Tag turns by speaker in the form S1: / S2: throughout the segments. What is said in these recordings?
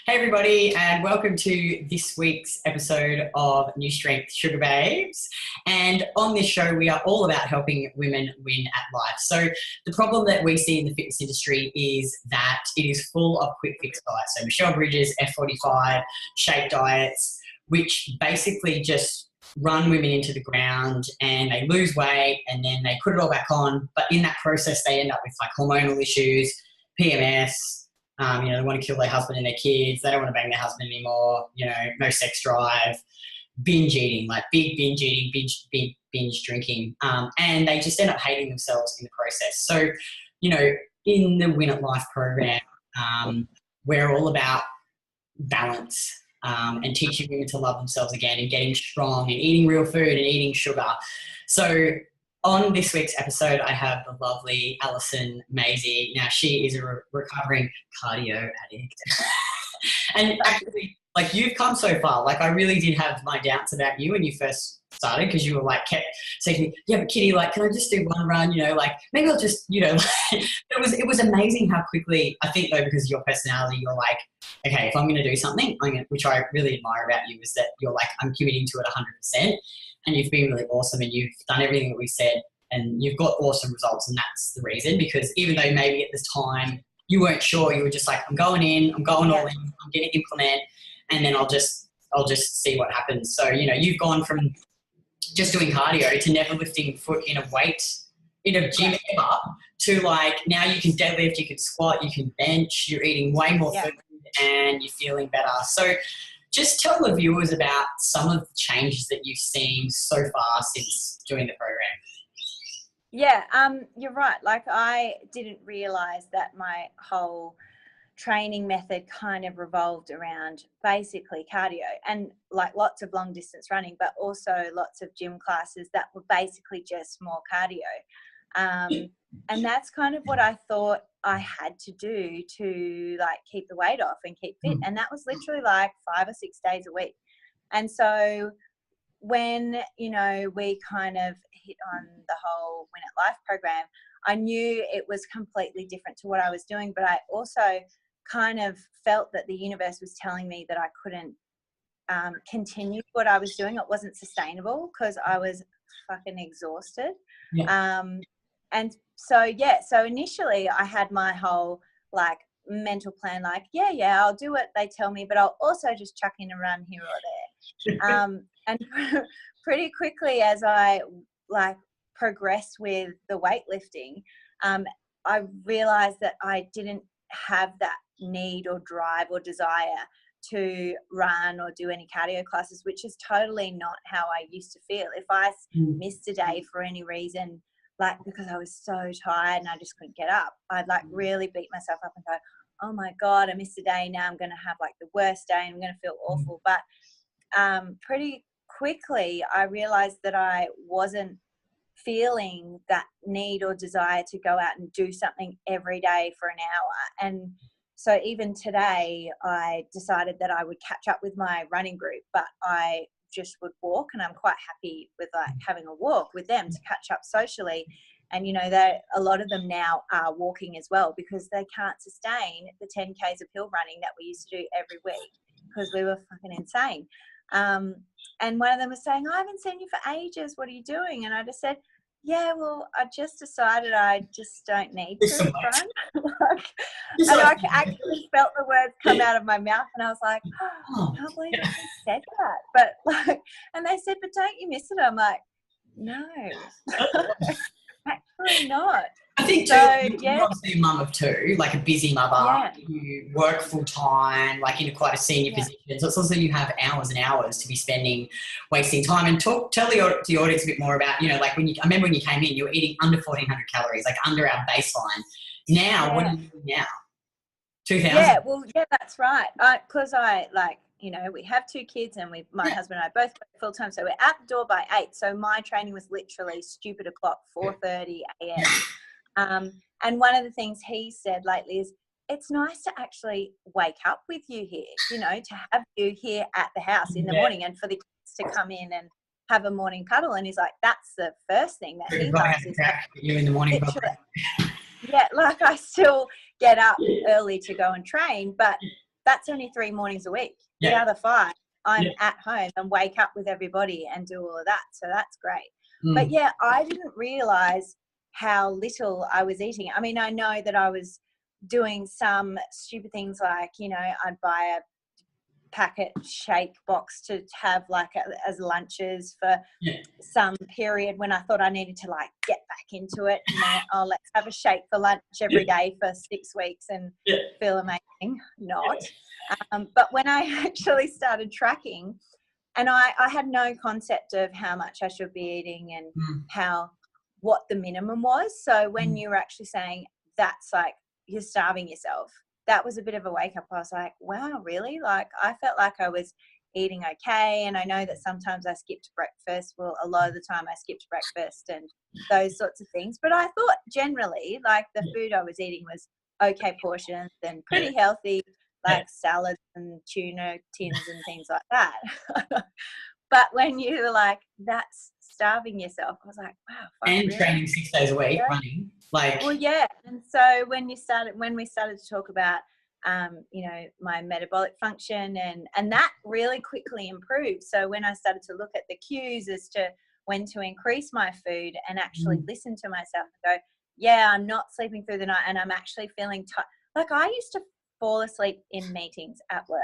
S1: Hey everybody, and welcome to this week's episode of NuStrength Sugar Babes. And on this show, we are all about helping women win at life. So the problem that we see in the fitness industry is that it is full of quick fix diets. So Michelle Bridges, F45, shape diets, which basically just run women into the ground and they lose weight and then they put it all back on. But in that process, they end up with like hormonal issues, PMS. They want to kill their husband and their kids. They don't want to bang their husband anymore. No sex drive, binge eating, like big binge eating, binge drinking. And they just end up hating themselves in the process. So, in the Win at Life program, we're all about balance and teaching women to love themselves again and getting strong and eating real food and eating sugar. So on this week's episode, I have the lovely Alison Mazey. Now, she is a recovering cardio addict. And actually, you've come so far. I really did have my doubts about you when you first started because you were kept saying to me, yeah, but Kitty, can I just do one run? Maybe I'll just, it was amazing how quickly, I think though, because of your personality, you're okay, if I'm going to do something, which I really admire about you is that you're I'm committing to it 100%. And you've been really awesome and you've done everything that we said and you've got awesome results, and that's the reason, because even though maybe at this time you weren't sure, you were just I'm going in, I'm going all in, I'm going to implement, and then I'll just see what happens. So, you've gone from just doing cardio to never lifting foot in a gym ever to now you can deadlift, you can squat, you can bench, you're eating way more food and you're feeling better. So just tell the viewers about some of the changes that you've seen so far since doing the program.
S2: Yeah, you're right. I didn't realize that my whole training method kind of revolved around basically cardio and lots of long distance running, but also lots of gym classes that were basically just more cardio. And that's kind of what I thought I had to do to keep the weight off and keep fit. And that was literally 5 or 6 days a week. And so when, we kind of hit on the whole Win at Life program, I knew it was completely different to what I was doing, but I also kind of felt that the universe was telling me that I couldn't continue what I was doing. It wasn't sustainable because I was fucking exhausted. Yeah. And so initially I had my whole mental plan, I'll do what they tell me, but I'll also just chuck in a run here or there. And pretty quickly as I progressed with the weightlifting, I realized that I didn't have that need or drive or desire to run or do any cardio classes, which is totally not how I used to feel. If I missed a day for any reason, because I was so tired and I just couldn't get up, I'd really beat myself up and go, oh my God, I missed a day. Now I'm going to have the worst day and I'm going to feel awful. But pretty quickly I realized that I wasn't feeling that need or desire to go out and do something every day for an hour. And so even today I decided that I would catch up with my running group, but I just would walk, and I'm quite happy with having a walk with them to catch up socially. And that a lot of them now are walking as well because they can't sustain the 10Ks of hill running that we used to do every week because we were fucking insane. And one of them was saying, I haven't seen you for ages, what are you doing? And I just said, yeah, well, I just decided I just don't need to run. And I actually felt the words come out of my mouth and I was like, oh, I can't believe I said that. But and they said, but don't you miss it? I'm like, no, actually not.
S1: I think too, you're obviously a mum of two, a busy mother. Yeah. You work full time, in quite a senior position. So it's also you have hours and hours to be spending, wasting time. And tell the audience a bit more about, I remember when you came in, you were eating under 1,400 calories, under our baseline. Now, what are you doing now? 2,000? Yeah,
S2: well, yeah, that's right. Because we have 2 kids and my husband and I both work full time. So we're out the door by 8. So my training was literally stupid o'clock, 4:30 a.m. And one of the things he said lately is, it's nice to actually wake up with you here, to have you here at the house in the morning and for the kids to come in and have a morning cuddle. And he's like, that's the first thing that he loves is
S1: you in the morning.
S2: Yeah, I still get up early to go and train, but that's only 3 mornings a week.
S1: Yeah.
S2: The other 5, I'm at home and wake up with everybody and do all of that. So that's great. But yeah, I didn't realize how little I was eating. I mean, I know that I was doing some stupid things like, you know, I'd buy a packet shake box to have like as lunches for some period when I thought I needed to like get back into it. You know, oh, let's have a shake for lunch every day for 6 weeks and feel amazing. Not. But when I actually started tracking, and I had no concept of how much I should be eating and what the minimum was. So when you were actually saying that's like you're starving yourself, that was a bit of a wake up. I was like, wow, really? Like I felt like I was eating okay. And I know that sometimes I skipped breakfast. Well, a lot of the time I skipped breakfast and those sorts of things. But I thought generally like the food I was eating was okay portions and pretty healthy, like salads and tuna tins and things like that. But when you were like, that's starving yourself, I was like, wow.
S1: And
S2: really?
S1: training 6 days a week, running. Like,
S2: well, yeah. And so when we started to talk about, you know, my metabolic function and that really quickly improved. So when I started to look at the cues as to when to increase my food and actually listen to myself and go, yeah, I'm not sleeping through the night and I'm actually feeling tired. Like I used to fall asleep in meetings at work.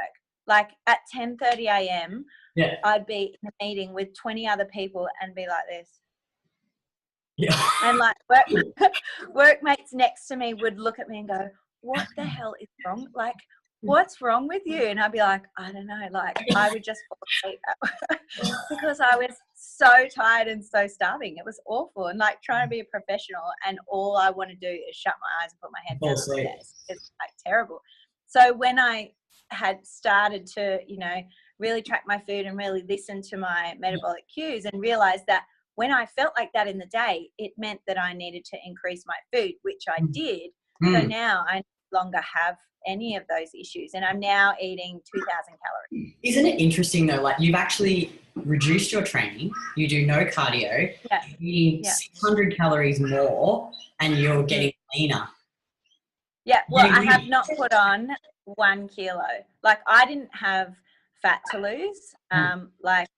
S2: Like at 10:30 a.m., I'd be in a meeting with 20 other people and be like this. Yeah. And like workmates next to me would look at me and go, what the hell is wrong? Like, what's wrong with you? And I'd be like, I don't know. Like I would just fall asleep because I was so tired and so starving. It was awful. And like trying to be a professional and all I want to do is shut my eyes and put my head down on the desk. It's like terrible. So when I had started to, you know, really track my food and really listen to my metabolic cues and realize that when I felt like that in the day, it meant that I needed to increase my food, which I did. So now I no longer have any of those issues and I'm now eating 2,000 calories.
S1: Isn't it interesting though? Like you've actually reduced your training, you do no cardio, you're eating 600 calories more and you're getting leaner.
S2: Yeah, well, I have not put on 1 kilo. Like I didn't have fat to lose. Like,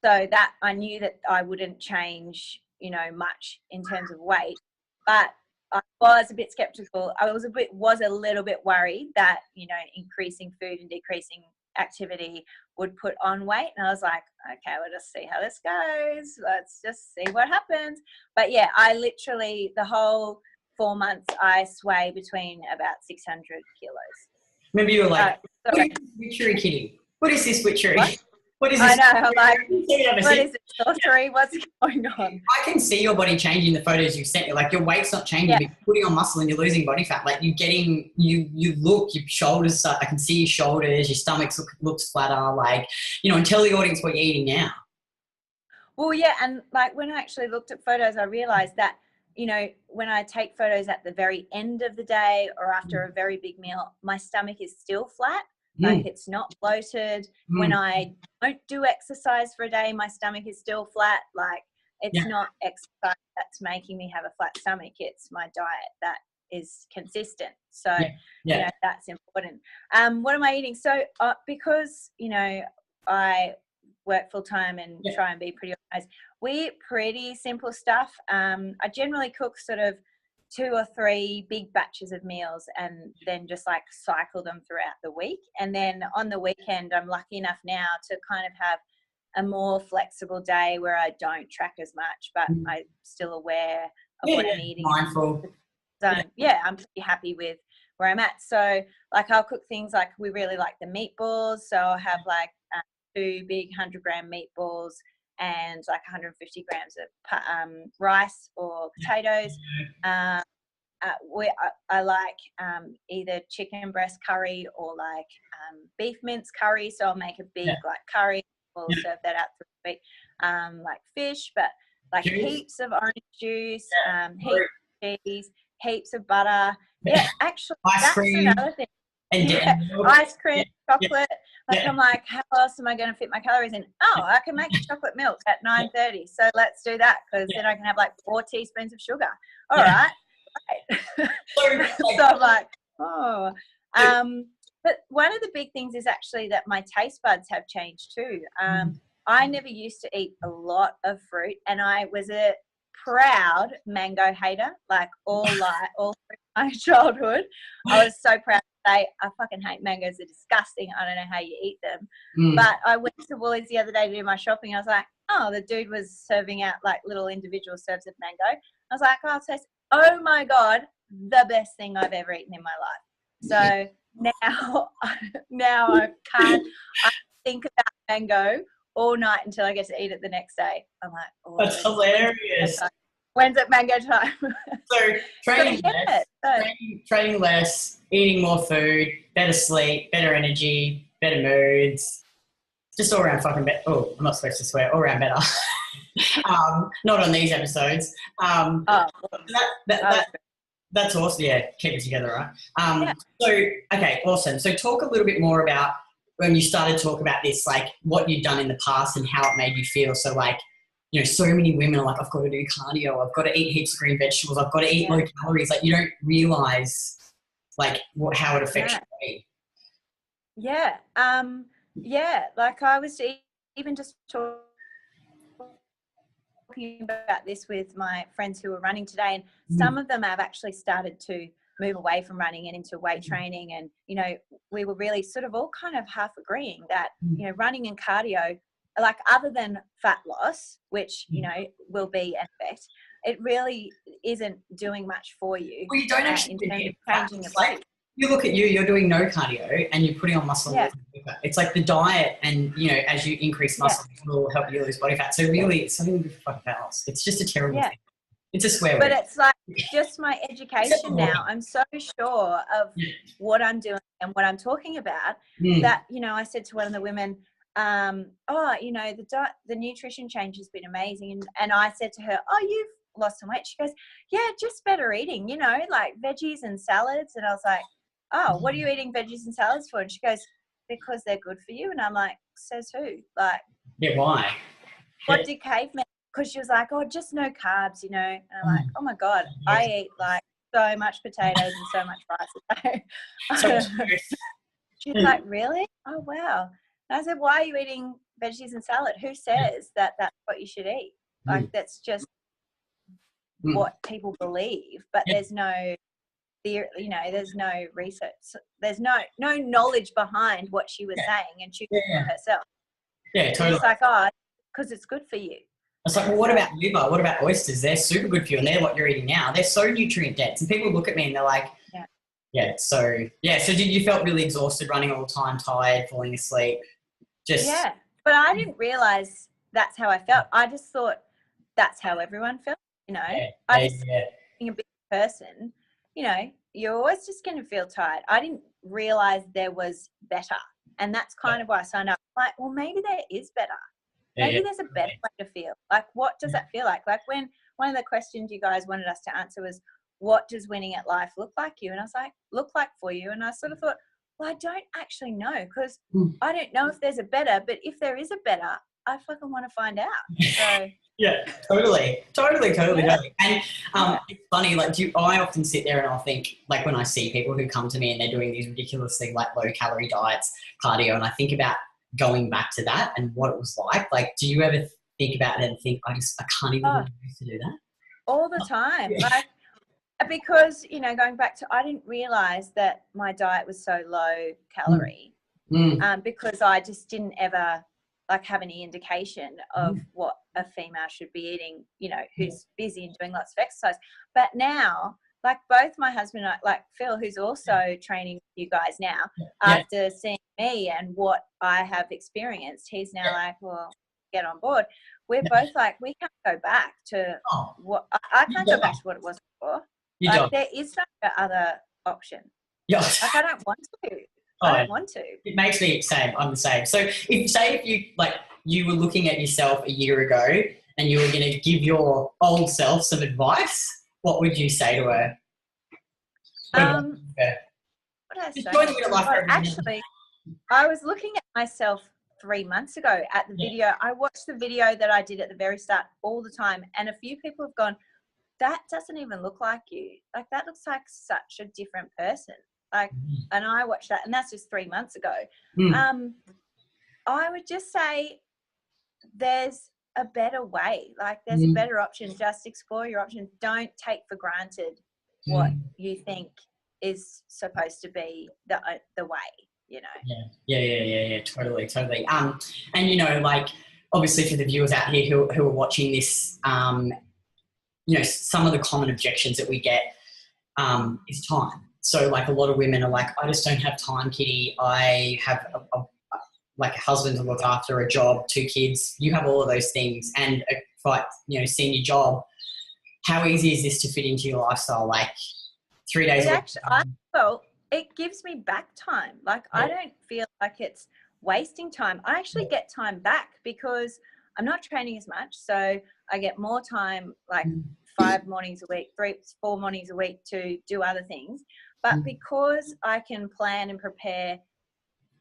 S2: so that I knew that I wouldn't change, you know, much in terms of weight, but I was a bit skeptical. I was a little bit worried that, you know, increasing food and decreasing activity would put on weight. And I was like, okay, we'll just see how this goes. Let's just see what happens. But yeah, I literally, the whole 4 months, I sway between about 600 kilos.
S1: Maybe you were like, what is this witchery, Kitty? What is this witchery? What is this?
S2: I know, I'm like, what is it, sorcery? What's going on?
S1: I can see your body changing the photos you've sent me. Like your weight's not changing, but you're putting on muscle and you're losing body fat. Like you're getting, you look, your shoulders, I can see your shoulders, your stomach looks flatter. Like, you know, and tell the audience what you're eating now.
S2: Well, yeah, and like when I actually looked at photos, I realized that, you know, when I take photos at the very end of the day or after a very big meal, my stomach is still flat. Like it's not bloated. When I don't do exercise for a day, my stomach is still flat. Like it's not exercise that's making me have a flat stomach. It's my diet that is consistent. So you know, that's important. What am I eating? So because, you know, I work full time and try and be pretty organized, we eat pretty simple stuff. I generally cook sort of 2 or 3 big batches of meals and then just like cycle them throughout the week. And then on the weekend, I'm lucky enough now to kind of have a more flexible day where I don't track as much, but I'm still aware of what I'm eating.
S1: Mindful.
S2: So yeah, I'm pretty happy with where I'm at. So like I'll cook things like we really like the meatballs. So I'll have like 2 big 100-gram meatballs and like 150 grams of rice or potatoes. I like either chicken breast curry or like beef mince curry. So I'll make a big like curry. We'll serve that out through the week. Like fish, but like heaps of orange juice, heaps of cheese, heaps of butter. Yeah, actually, that's another thing. Ice cream, chocolate. Like I'm like, how else am I going to fit my calories in? Oh, I can make chocolate milk at 9:30. So let's do that because then I can have like 4 teaspoons of sugar. All right. So I'm like, oh. But one of the big things is actually that my taste buds have changed too. I never used to eat a lot of fruit, and I was a proud mango hater, like all through my childhood. I was so proud to say, I fucking hate mangoes. They're disgusting. I don't know how you eat them. But I went to Woolies the other day to do my shopping. I was like, oh, the dude was serving out like little individual serves of mango. I was like, oh my God, the best thing I've ever eaten in my life. So now I can't think about mango all night until I get to eat it the next day. I'm like, oh,
S1: that's hilarious.
S2: When's it mango time?
S1: So training less, eating more food, better sleep, better energy, better moods, just all around fucking better. Oh, I'm not supposed to swear. All around better. Not on these episodes. That's awesome. Yeah, keep it together, right? So, okay, awesome. So talk a little bit more about when you started to talk about this, like what you'd done in the past and how it made you feel. So like, you know, so many women are like, I've got to do cardio, I've got to eat heaps of green vegetables, I've got to eat low calories. Like you don't realise like how it affects your body.
S2: Like I was even just talking about this with my friends who are running today, and some of them have actually started to move away from running and into weight training. And, you know, we were really sort of all kind of half agreeing that, you know, running and cardio, like other than fat loss, which, you know, will be an effect, it really isn't doing much for you.
S1: Well, you don't actually
S2: in terms
S1: need
S2: of changing your body.
S1: You look at you're doing no cardio and you're putting on muscle. It's like the diet, and you know, as you increase muscle, it will help you lose body fat. So really, it's something good for fucking fat loss. It's just a terrible thing. It's a swear word.
S2: But it's like just my education now. I'm so sure of what I'm doing and what I'm talking about that, you know, I said to one of the women, oh, you know, the nutrition change has been amazing. And I said to her, oh, you've lost some weight. She goes, yeah, just better eating, you know, like veggies and salads. And I was like, oh, what are you eating veggies and salads for? And she goes, because they're good for you. And I'm like, says who? Like,
S1: why?
S2: What did cavemen? Because she was like, oh, just no carbs, you know. And I'm like, oh my God, I eat like so much potatoes and so much rice a day. She's like, really? Oh, wow. And I said, why are you eating veggies and salad? Who says that that's what you should eat? Like, that's just what people believe, but there's no theory, you know, there's no research. There's no knowledge behind what she was saying, and she was herself. Yeah, totally. It's like, oh, because it's good for you.
S1: It's like, well, what about liver? What about oysters? They're super good for you, and they're what you're eating now. They're so nutrient dense. And people look at me and they're like, So did you felt really exhausted, running all the time, tired, falling asleep?
S2: But I didn't realize that's how I felt. I just thought that's how everyone felt, you know. Being a big person, you know, you're always just going to feel tired. I didn't realize there was better, and that's kind of why I signed up. Like, well, maybe there is better. Maybe there's a better way to feel. Like, what does that feel like? Like, when one of the questions you guys wanted us to answer was, what does winning at life look like you? And I was like, look like for you. And I sort of thought, well, I don't actually know, because I don't know if there's a better, but if there is a better, I fucking want to find out. So
S1: totally. And it's funny, like, I often sit there and I'll think, like, when I see people who come to me and they're doing these ridiculously like low calorie diets, cardio, and I think about going back to that and what it was like. Like, do you ever think about it and think, I can't even used to do that?
S2: All the time. Like, because, you know, going back to, I didn't realize that my diet was so low calorie because I just didn't ever like have any indication of what a female should be eating, you know, who's busy and doing lots of exercise. But now, like, both my husband and I, like Phil, who's also training you guys now, after seeing me and what I have experienced, he's now like, well, get on board. We're both like, we can't go back to what I can't go back to what it was before. Like, there is no other option. Like, I don't want to. I don't want to.
S1: It makes me same. I'm the same. So if you were looking at yourself a year ago and you were going to give your old self some advice, what would you say to her?
S2: What did I say? Actually, I was looking at myself 3 months ago at the video. I watched the video that I did at the very start all the time, and a few people have gone, that doesn't even look like you. Like, that looks like such a different person. Like, and I watched that, and that's just 3 months ago. I would just say there's a better way. Like, there's a better option. Just explore your options. Don't take for granted what you think is supposed to be the way, you know.
S1: Yeah, totally. And you know, like, obviously for the viewers out here who are watching this, you know, some of the common objections that we get is time. So like, a lot of women are like, I just don't have time, Kitty. I have like a husband to look after, a job, 2 kids. You have all of those things, and a you know, senior job. How easy is this to fit into your lifestyle? Like 3 days a week?
S2: It gives me back time. Like, I don't feel like it's wasting time. I actually get time back because I'm not training as much. So I get more time, like 5 mornings a week, 4 mornings a week to do other things. But because I can plan and prepare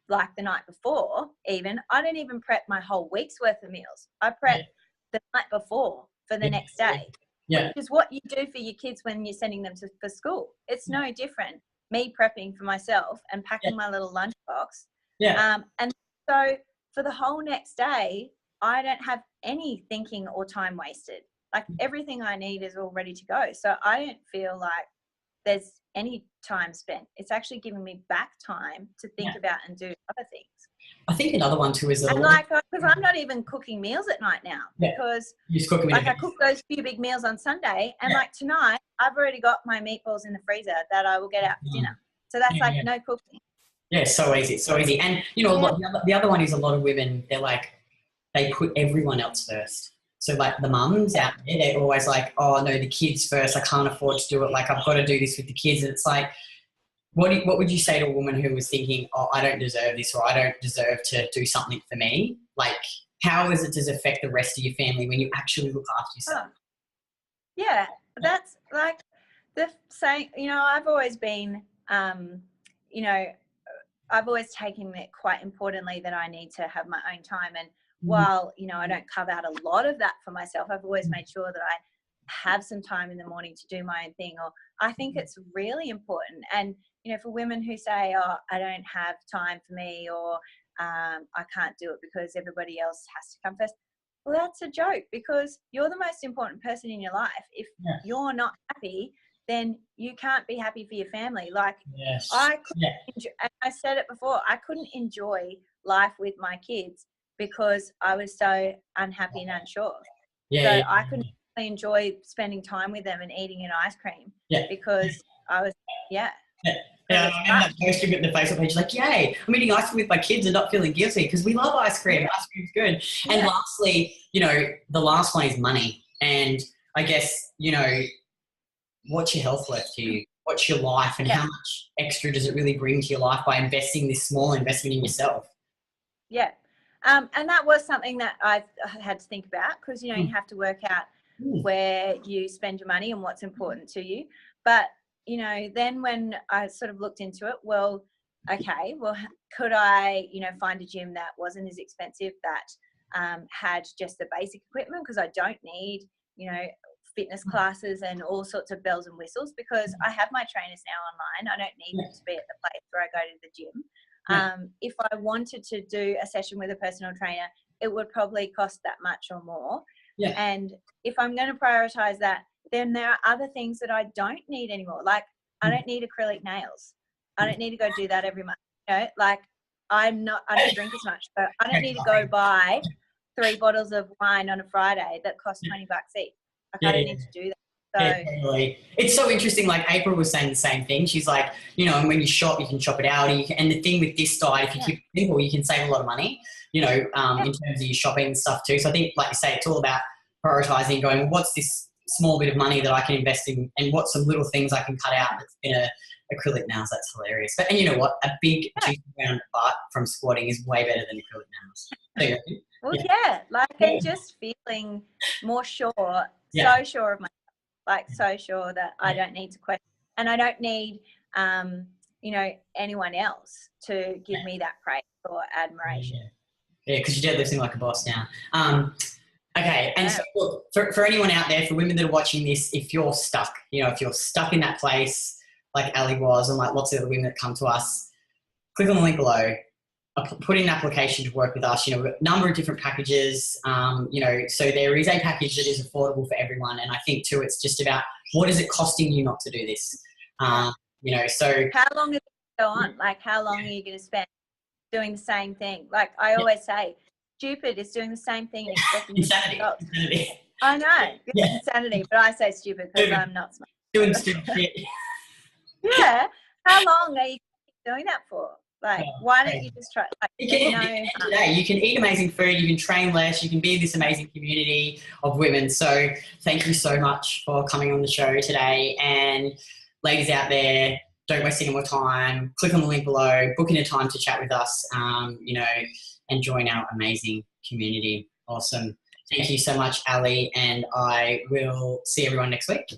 S2: like the night before, even, I don't even prep my whole week's worth of meals. I prep the night before for the next day. Which is what you do for your kids when you're sending them for school. It's no different. Me prepping for myself and packing my little lunchbox. And so for the whole next day, I don't have any thinking or time wasted. Like, everything I need is all ready to go. So I don't feel like there's any time spent. It's actually giving me back time to think about and do other things.
S1: I think another one too is
S2: and like, because I'm not even cooking meals at night now, because like, I cook those few big meals on Sunday, and like tonight I've already got my meatballs in the freezer that I will get out for dinner. So that's like no cooking.
S1: Yeah, so easy, so easy. And you know, the other one is a lot of women, they're like, they put everyone else first. So like the mums out there, they're always like, oh no, the kids first. I can't afford to do it. Like, I've got to do this with the kids. And it's like, what would you say to a woman who was thinking, oh, I don't deserve this, or I don't deserve to do something for me? Like, how does it affect the rest of your family when you actually look after yourself?
S2: Yeah, that's like the saying, you know, I've always been, you know, I've always taken it quite importantly that I need to have my own time. And while, you know, I don't carve out a lot of that for myself, I've always made sure that I have some time in the morning to do my own thing. Or I think it's really important. And, you know, for women who say, oh, I don't have time for me, or I can't do it because everybody else has to come first. Well, that's a joke, because you're the most important person in your life. If you're not happy, then you can't be happy for your family. Like, I couldn't enjoy, and I said it before, I couldn't enjoy life with my kids because I was so unhappy and unsure. I couldn't really enjoy spending time with them and eating an ice cream because I was,
S1: Yeah, I remember that post you put in the Facebook page, like, yay, I'm eating ice cream with my kids and not feeling guilty because we love ice cream. Ice cream's good. And lastly, you know, the last one is money. And I guess, you know, what's your health worth to you? What's your life, and how much extra does it really bring to your life by investing this small investment in yourself?
S2: Yeah. And that was something that I had to think about, because, you know, you have to work out where you spend your money and what's important to you. But, you know, then when I sort of looked into it, well, okay, well, could I, you know, find a gym that wasn't as expensive, that had just the basic equipment, because I don't need, you know, fitness classes and all sorts of bells and whistles, because I have my trainers now online. I don't need them to be at the place where I go to the gym. If I wanted to do a session with a personal trainer, it would probably cost that much or more. And if I'm going to prioritize that, then there are other things that I don't need anymore. Like, I don't need acrylic nails. I don't need to go do that every month. You know, like, I don't drink as much, so I don't need to go buy 3 bottles of wine on a Friday that cost $20 each. Like, I don't need to do that. So,
S1: totally. It's so interesting. Like, April was saying the same thing. She's like, you know, and when you shop, you can shop it out. And the thing with this diet, if you keep it simple, you can save a lot of money, you know, in terms of your shopping and stuff too. So I think, like you say, it's all about prioritizing, going, well, what's this small bit of money that I can invest in, and what's some little things I can cut out that's in a acrylic nails. That's hilarious. But, and you know what? A big juicy round butt from squatting is way better than acrylic nails.
S2: Well, like, and just feeling more sure, so sure of myself, like, so sure that I don't need to question, and I don't need, you know, anyone else to give me that praise or admiration.
S1: Yeah, because you're living like a boss now. Okay, and so look, for anyone out there, for women that are watching this, if you're stuck, you know, if you're stuck in that place, like Ali was, and like lots of the women that come to us, click on the link below, put in an application to work with us. You know, we've got a number of different packages, you know, so there is a package that is affordable for everyone. And I think too, it's just about what is it costing you not to do this? You know, so
S2: how long is it go on? Like, how long are you going to spend doing the same thing? Like I always say, stupid is doing the same thing and expecting
S1: insanity.
S2: I know, it's insanity, but I say stupid because I'm not smart.
S1: Doing stupid shit.
S2: Yeah, how long are you doing that for? Like, why don't you just try? Like,
S1: you can eat amazing food, you can train less, you can be in this amazing community of women. So thank you so much for coming on the show today. And ladies out there, don't waste any more time. Click on the link below, book in a time to chat with us, you know, and join our amazing community. Awesome. Thank you so much, Ali, and I will see everyone next week.